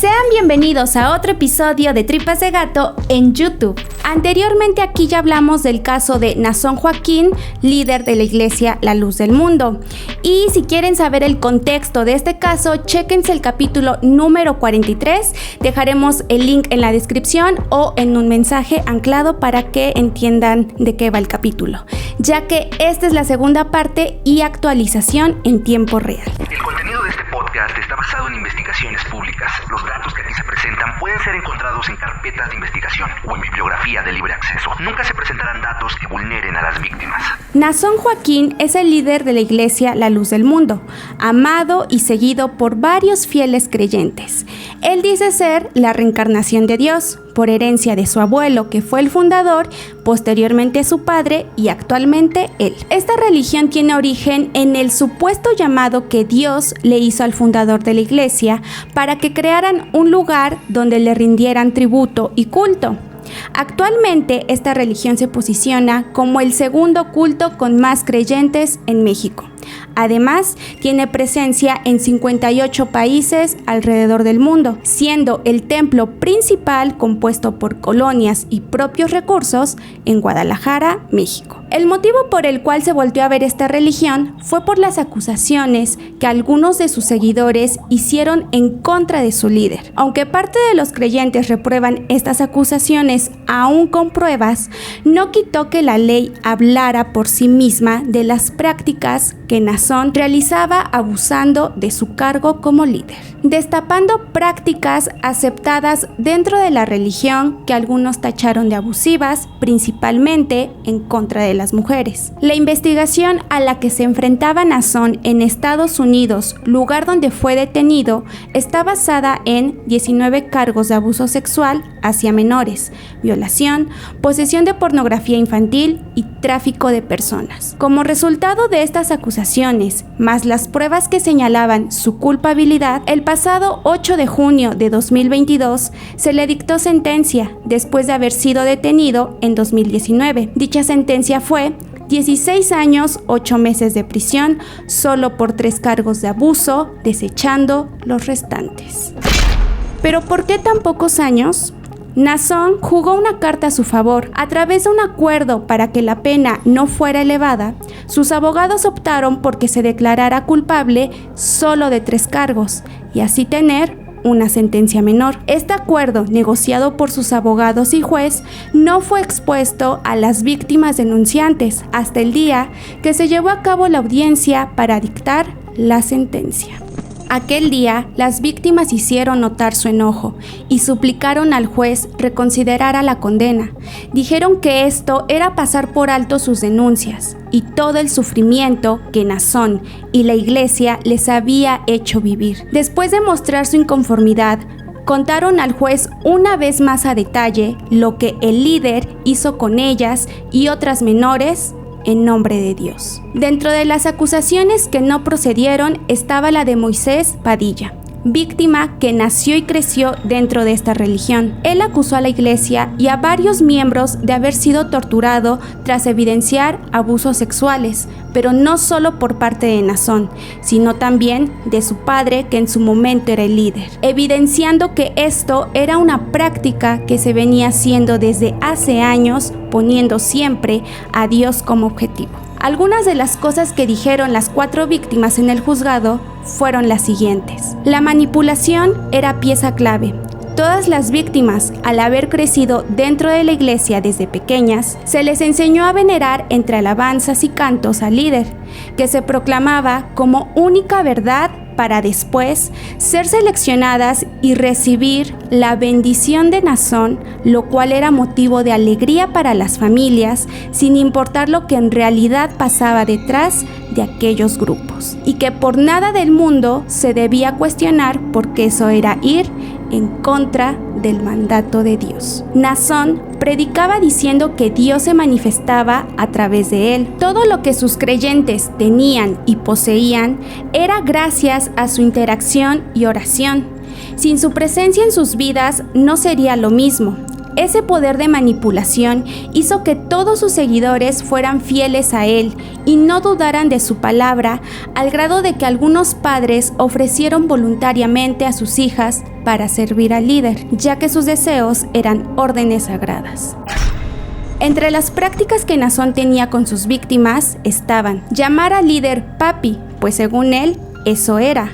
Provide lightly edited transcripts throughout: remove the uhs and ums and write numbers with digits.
Sean bienvenidos a otro episodio de Tripas de Gato en YouTube. Anteriormente aquí ya hablamos del caso de Naasón Joaquín, líder de la iglesia La Luz del Mundo. Y si quieren saber el contexto de este caso, chéquense el capítulo número 43. Dejaremos el link en la descripción o en un mensaje anclado para que entiendan de qué va el capítulo, ya que esta es la segunda parte y actualización en tiempo real. El contenido de este podcast está basado en investigaciones públicas. Los datos que aquí se presentan pueden ser encontrados en carpetas de investigación o en bibliografía de libre acceso. Nunca se presentarán datos que vulneren a las víctimas. Naasón Joaquín es el líder de la iglesia La Luz del Mundo, amado y seguido por varios fieles creyentes. Él dice ser la reencarnación de Dios, por herencia de su abuelo, que fue el fundador, posteriormente su padre y actualmente él. Esta religión tiene origen en el supuesto llamado que Dios le hizo al fundador de la iglesia para que crearan un lugar donde le rindieran tributo y culto. Actualmente esta religión se posiciona como el segundo culto con más creyentes en México. Además, tiene presencia en 58 países alrededor del mundo, siendo el templo principal compuesto por colonias y propios recursos en Guadalajara, México. El motivo por el cual se volvió a ver esta religión fue por las acusaciones que algunos de sus seguidores hicieron en contra de su líder. Aunque parte de los creyentes reprueban estas acusaciones aún con pruebas, no quitó que la ley hablara por sí misma de las prácticas que Naasón realizaba abusando de su cargo como líder, destapando prácticas aceptadas dentro de la religión que algunos tacharon de abusivas, principalmente en contra de las mujeres. La investigación a la que se enfrentaba Naasón en Estados Unidos, lugar donde fue detenido, está basada en 19 cargos de abuso sexual hacia menores, violación, posesión de pornografía infantil y tráfico de personas. Como resultado de estas acusaciones, más las pruebas que señalaban su culpabilidad, el pasado 8 de junio de 2022 se le dictó sentencia después de haber sido detenido en 2019. Dicha sentencia fue 16 años, 8 meses de prisión, solo por 3 cargos de abuso, desechando los restantes. ¿Pero por qué tan pocos años? Naasón jugó una carta a su favor. A través de un acuerdo para que la pena no fuera elevada, sus abogados optaron por que se declarara culpable solo de 3 cargos y así tener una sentencia menor. Este acuerdo, negociado por sus abogados y juez, no fue expuesto a las víctimas denunciantes hasta el día que se llevó a cabo la audiencia para dictar la sentencia. Aquel día, las víctimas hicieron notar su enojo y suplicaron al juez reconsiderara la condena. Dijeron que esto era pasar por alto sus denuncias y todo el sufrimiento que Naasón y la iglesia les había hecho vivir. Después de mostrar su inconformidad, contaron al juez una vez más a detalle lo que el líder hizo con ellas y otras menores en nombre de Dios. Dentro de las acusaciones que no procedieron estaba la de Moisés Padilla, víctima que nació y creció dentro de esta religión. Él acusó a la iglesia y a varios miembros de haber sido torturado tras evidenciar abusos sexuales, pero no solo por parte de Naasón, sino también de su padre, que en su momento era el líder, evidenciando que esto era una práctica que se venía haciendo desde hace años, poniendo siempre a Dios como objetivo. Algunas de las cosas que dijeron las 4 víctimas en el juzgado fueron las siguientes. La manipulación era pieza clave. Todas las víctimas, al haber crecido dentro de la iglesia desde pequeñas, se les enseñó a venerar entre alabanzas y cantos al líder, que se proclamaba como única verdad para después ser seleccionadas y recibir la bendición de Naasón, lo cual era motivo de alegría para las familias, sin importar lo que en realidad pasaba detrás de aquellos grupos, y que por nada del mundo se debía cuestionar porque eso era ir en contra del mandato de Dios. Naasón predicaba diciendo que Dios se manifestaba a través de él. Todo lo que sus creyentes tenían y poseían era gracias a su interacción y oración. Sin su presencia en sus vidas no sería lo mismo. Ese poder de manipulación hizo que todos sus seguidores fueran fieles a él y no dudaran de su palabra, al grado de que algunos padres ofrecieron voluntariamente a sus hijas para servir al líder, ya que sus deseos eran órdenes sagradas. Entre las prácticas que Nazón tenía con sus víctimas estaban llamar al líder papi, pues según él, eso era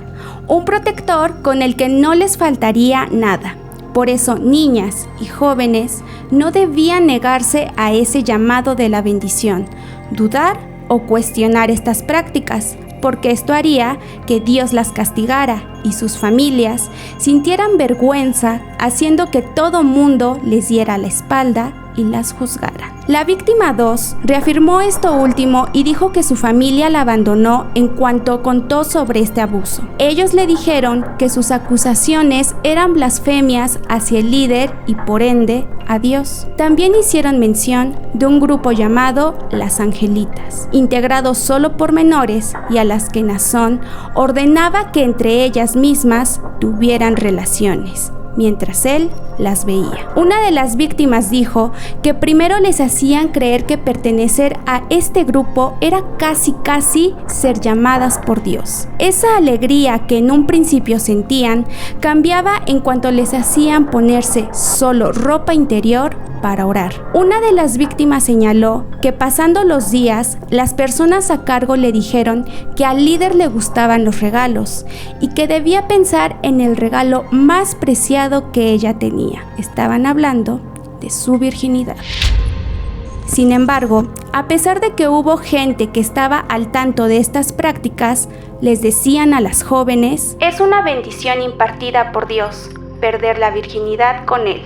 un protector con el que no les faltaría nada. Por eso, niñas y jóvenes no debían negarse a ese llamado de la bendición, dudar o cuestionar estas prácticas, porque esto haría que Dios las castigara y sus familias sintieran vergüenza, haciendo que todo mundo les diera la espalda y las juzgara. La víctima 2 reafirmó esto último y dijo que su familia la abandonó en cuanto contó sobre este abuso. Ellos le dijeron que sus acusaciones eran blasfemias hacia el líder y por ende a Dios. También hicieron mención de un grupo llamado las Angelitas, integrado solo por menores y a las que Nazón ordenaba que entre ellas mismas tuvieran relaciones, mientras él las veía. Una de las víctimas dijo que primero les hacían creer que pertenecer a este grupo era casi ser llamadas por Dios. Esa alegría que en un principio sentían cambiaba en cuanto les hacían ponerse solo ropa interior para orar. Una de las víctimas señaló que pasando los días, las personas a cargo le dijeron que al líder le gustaban los regalos y que debía pensar en el regalo más preciado que ella tenía. Estaban hablando de su virginidad. Sin embargo, a pesar de que hubo gente que estaba al tanto de estas prácticas, les decían a las jóvenes: es una bendición impartida por Dios perder la virginidad con él,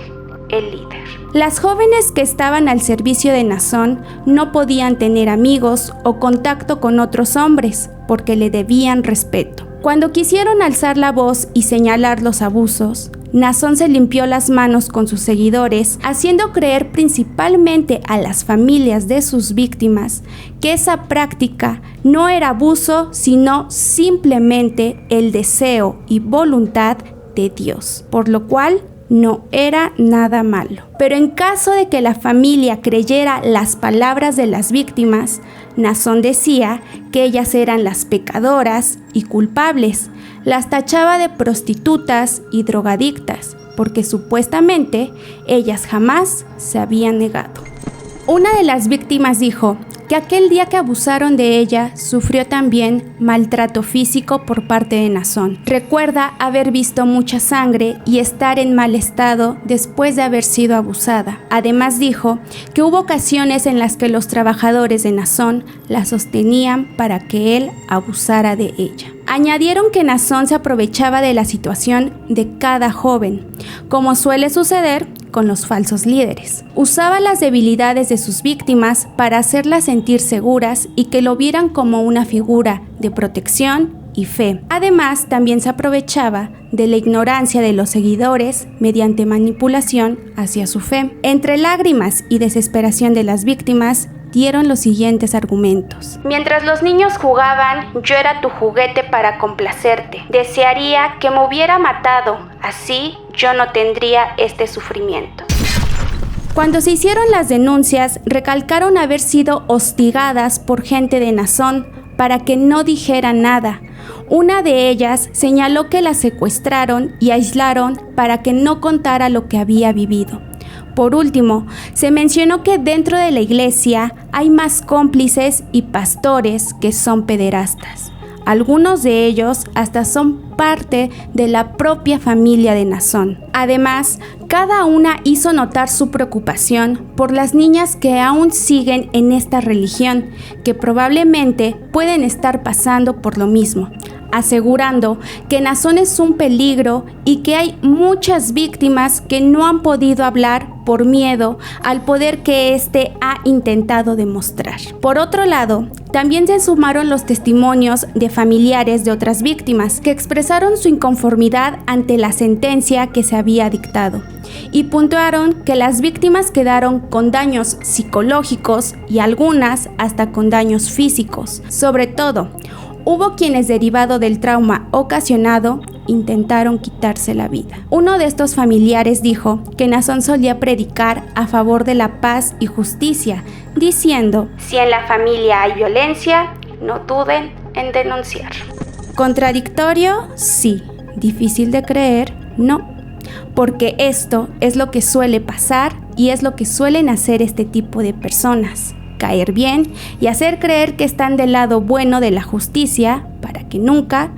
el líder. Las jóvenes que estaban al servicio de Nazón no podían tener amigos o contacto con otros hombres porque le debían respeto. Cuando quisieron alzar la voz y señalar los abusos, Nazón se limpió las manos con sus seguidores, haciendo creer principalmente a las familias de sus víctimas que esa práctica no era abuso, sino simplemente el deseo y voluntad de Dios, por lo cual no era nada malo. Pero en caso de que la familia creyera las palabras de las víctimas, Nazón decía que ellas eran las pecadoras y culpables. Las tachaba de prostitutas y drogadictas, porque supuestamente ellas jamás se habían negado. Una de las víctimas dijo que aquel día que abusaron de ella sufrió también maltrato físico por parte de Nazón. Recuerda haber visto mucha sangre y estar en mal estado después de haber sido abusada. Además dijo que hubo ocasiones en las que los trabajadores de Nazón la sostenían para que él abusara de ella. Añadieron que Nazón se aprovechaba de la situación de cada joven, como suele suceder con los falsos líderes. Usaba las debilidades de sus víctimas para hacerlas sentir seguras y que lo vieran como una figura de protección y fe. Además, también se aprovechaba de la ignorancia de los seguidores mediante manipulación hacia su fe. Entre lágrimas y desesperación de las víctimas, dieron los siguientes argumentos. Mientras los niños jugaban, yo era tu juguete para complacerte. Desearía que me hubiera matado, así yo no tendría este sufrimiento. Cuando se hicieron las denuncias, recalcaron haber sido hostigadas por gente de Nazón para que no dijera nada. Una de ellas señaló que la secuestraron y aislaron para que no contara lo que había vivido. Por último, se mencionó que dentro de la iglesia hay más cómplices y pastores que son pederastas. Algunos de ellos hasta son parte de la propia familia de Nazón. Además, cada una hizo notar su preocupación por las niñas que aún siguen en esta religión, que probablemente pueden estar pasando por lo mismo, asegurando que Nazón es un peligro y que hay muchas víctimas que no han podido hablar por miedo al poder que éste ha intentado demostrar. Por otro lado, también se sumaron los testimonios de familiares de otras víctimas que expresaron su inconformidad ante la sentencia que se había dictado y puntuaron que las víctimas quedaron con daños psicológicos y algunas hasta con daños físicos. Sobre todo, Hubo quienes, derivado del trauma ocasionado, intentaron quitarse la vida. Uno de estos familiares dijo que Naasón solía predicar a favor de la paz y justicia, diciendo: si en la familia hay violencia, no duden en denunciar. ¿Contradictorio? Sí. ¿Difícil de creer? No. Porque esto es lo que suele pasar y es lo que suelen hacer este tipo de personas: caer bien y hacer creer que están del lado bueno de la justicia para que nunca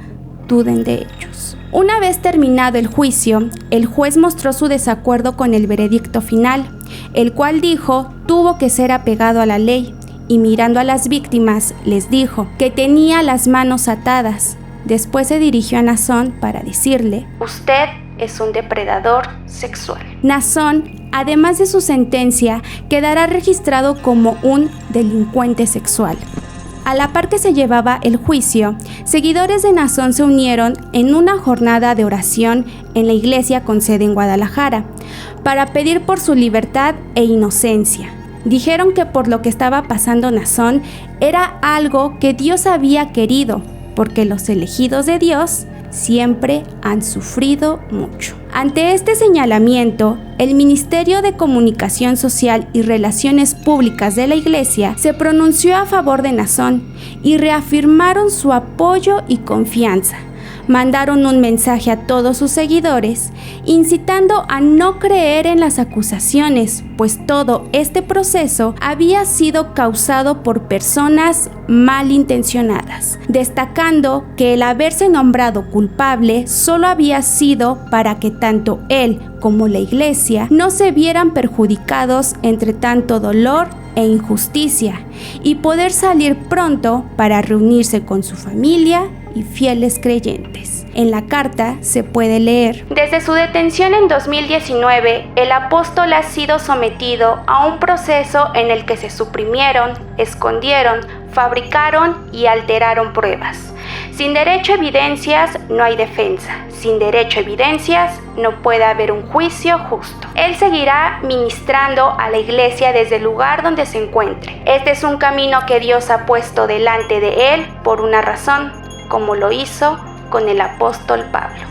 duden de ellos. Una vez terminado el juicio, el juez mostró su desacuerdo con el veredicto final, el cual dijo tuvo que ser apegado a la ley, y mirando a las víctimas les dijo que tenía las manos atadas. Después se dirigió a Naasón para decirle: usted es un depredador sexual. Naasón, además de su sentencia, quedará registrado como un delincuente sexual. A la par que se llevaba el juicio, seguidores de Naasón se unieron en una jornada de oración en la iglesia con sede en Guadalajara para pedir por su libertad e inocencia. Dijeron que por lo que estaba pasando Naasón era algo que Dios había querido, porque los elegidos de Dios siempre han sufrido mucho. Ante este señalamiento, el Ministerio de Comunicación Social y Relaciones Públicas de la Iglesia se pronunció a favor de Naasón y reafirmaron su apoyo y confianza. Mandaron un mensaje a todos sus seguidores, incitando a no creer en las acusaciones, pues todo este proceso había sido causado por personas malintencionadas, destacando que el haberse nombrado culpable solo había sido para que tanto él como la iglesia no se vieran perjudicados entre tanto dolor e injusticia, y poder salir pronto para reunirse con su familia y fieles creyentes. En la carta se puede leer: desde su detención en 2019, el apóstol ha sido sometido a un proceso en el que se suprimieron, escondieron, fabricaron y alteraron pruebas. Sin derecho a evidencias no hay defensa. Sin derecho a evidencias no puede haber un juicio justo. Él seguirá ministrando a la iglesia desde el lugar donde se encuentre. Este es un camino que Dios ha puesto delante de él por una razón, como lo hizo con el apóstol Pablo.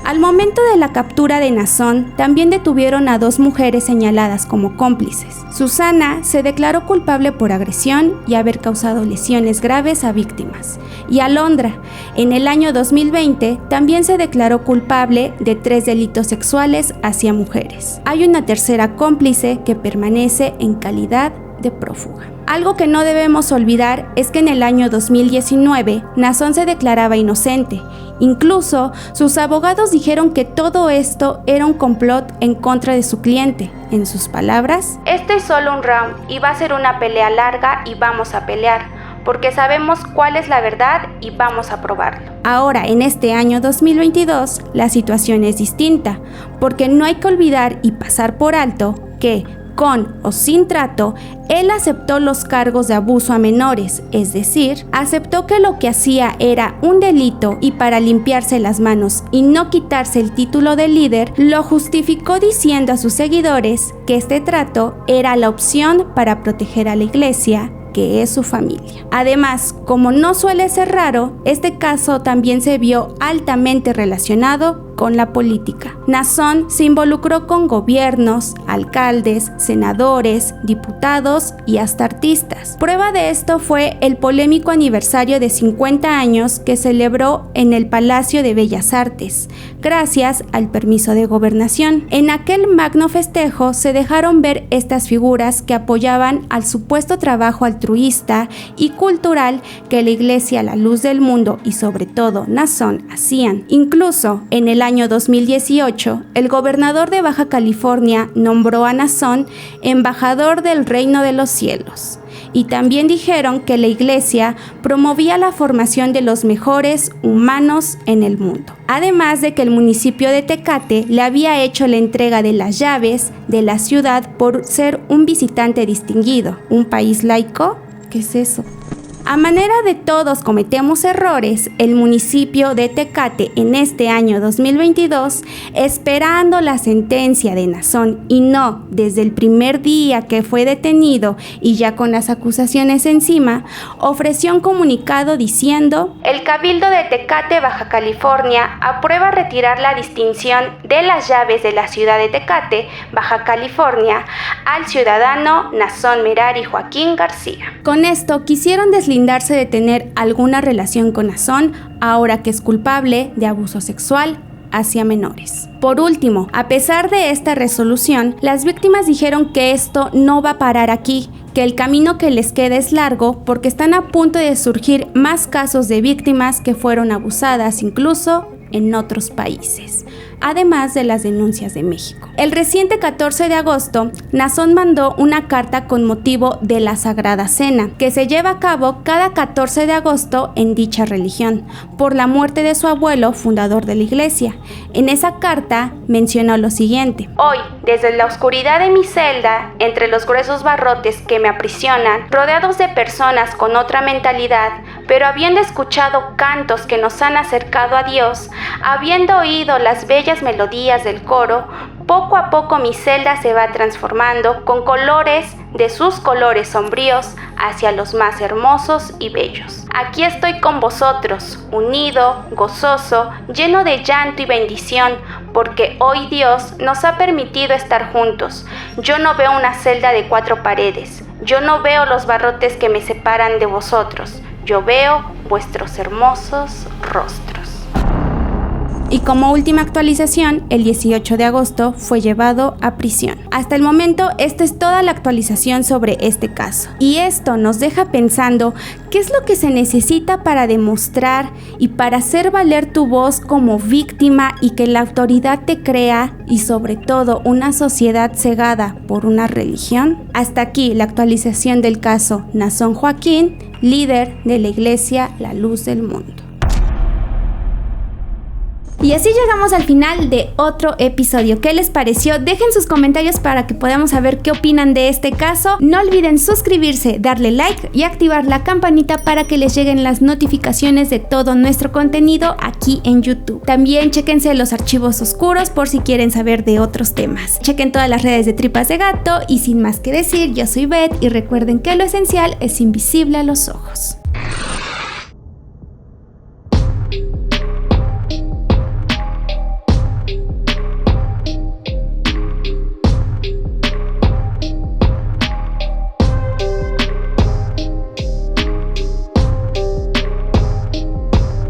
Al momento de la captura de Naasón, también detuvieron a 2 mujeres señaladas como cómplices. Susana se declaró culpable por agresión y haber causado lesiones graves a víctimas. Y Alondra, en el año 2020, también se declaró culpable de 3 delitos sexuales hacia mujeres. Hay una tercera cómplice que permanece en calidad de prófuga. Algo que no debemos olvidar es que en el año 2019, Naasón se declaraba inocente. Incluso, sus abogados dijeron que todo esto era un complot en contra de su cliente. En sus palabras: "Este es solo un round y va a ser una pelea larga y vamos a pelear, porque sabemos cuál es la verdad y vamos a probarlo". Ahora, en este año 2022, la situación es distinta, porque no hay que olvidar y pasar por alto que, con o sin trato, él aceptó los cargos de abuso a menores, es decir, aceptó que lo que hacía era un delito y para limpiarse las manos y no quitarse el título de líder, lo justificó diciendo a sus seguidores que este trato era la opción para proteger a la iglesia, que es su familia. Además, como no suele ser raro, este caso también se vio altamente relacionado con la política. Naasón se involucró con gobiernos, alcaldes, senadores, diputados y hasta artistas. Prueba de esto fue el polémico aniversario de 50 años que celebró en el Palacio de Bellas Artes, gracias al permiso de gobernación. En aquel magno festejo se dejaron ver estas figuras que apoyaban al supuesto trabajo altruista y cultural que la Iglesia La Luz del Mundo y sobre todo Naasón hacían. Incluso en el año 2018, el gobernador de Baja California nombró a Naasón embajador del Reino de los Cielos. Y también dijeron que la iglesia promovía la formación de los mejores humanos en el mundo. Además de que el municipio de Tecate le había hecho la entrega de las llaves de la ciudad por ser un visitante distinguido. ¿Un país laico? ¿Qué es eso? A manera de todos cometemos errores, el municipio de Tecate en este año 2022, esperando la sentencia de Nazón y no desde el primer día que fue detenido y ya con las acusaciones encima, ofreció un comunicado diciendo: el Cabildo de Tecate, Baja California, aprueba retirar la distinción de las llaves de la ciudad de Tecate, Baja California, al ciudadano Nazón Merari Joaquín García. Con esto quisieron deslindarse de tener alguna relación con Nazón, ahora que es culpable de abuso sexual hacia menores. Por último, a pesar de esta resolución, las víctimas dijeron que esto no va a parar aquí, que el camino que les queda es largo porque están a punto de surgir más casos de víctimas que fueron abusadas incluso en otros países, además de las denuncias de México. El reciente 14 de agosto, Nazón mandó una carta con motivo de la Sagrada Cena, que se lleva a cabo cada 14 de agosto en dicha religión, por la muerte de su abuelo, fundador de la iglesia. En esa carta mencionó lo siguiente: hoy, desde la oscuridad de mi celda, entre los gruesos barrotes que me aprisionan, rodeados de personas con otra mentalidad, pero habiendo escuchado cantos que nos han acercado a Dios, habiendo oído las bellas melodías del coro, poco a poco mi celda se va transformando con colores de sus colores sombríos hacia los más hermosos y bellos. Aquí estoy con vosotros, unido, gozoso, lleno de llanto y bendición, porque hoy Dios nos ha permitido estar juntos. Yo no veo una celda de 4 paredes, yo no veo los barrotes que me separan de vosotros, yo veo vuestros hermosos rostros. Y como última actualización, el 18 de agosto fue llevado a prisión. Hasta el momento, esta es toda la actualización sobre este caso. Y esto nos deja pensando qué es lo que se necesita para demostrar y para hacer valer tu voz como víctima y que la autoridad te crea, y sobre todo una sociedad cegada por una religión. Hasta aquí la actualización del caso Nazón Joaquín, líder de la iglesia La Luz del Mundo. Y así llegamos al final de otro episodio. ¿Qué les pareció? Dejen sus comentarios para que podamos saber qué opinan de este caso. No olviden suscribirse, darle like y activar la campanita para que les lleguen las notificaciones de todo nuestro contenido aquí en YouTube. También chéquense los archivos oscuros por si quieren saber de otros temas. Chequen todas las redes de Tripas de Gato y sin más que decir, yo soy Beth y recuerden que lo esencial es invisible a los ojos.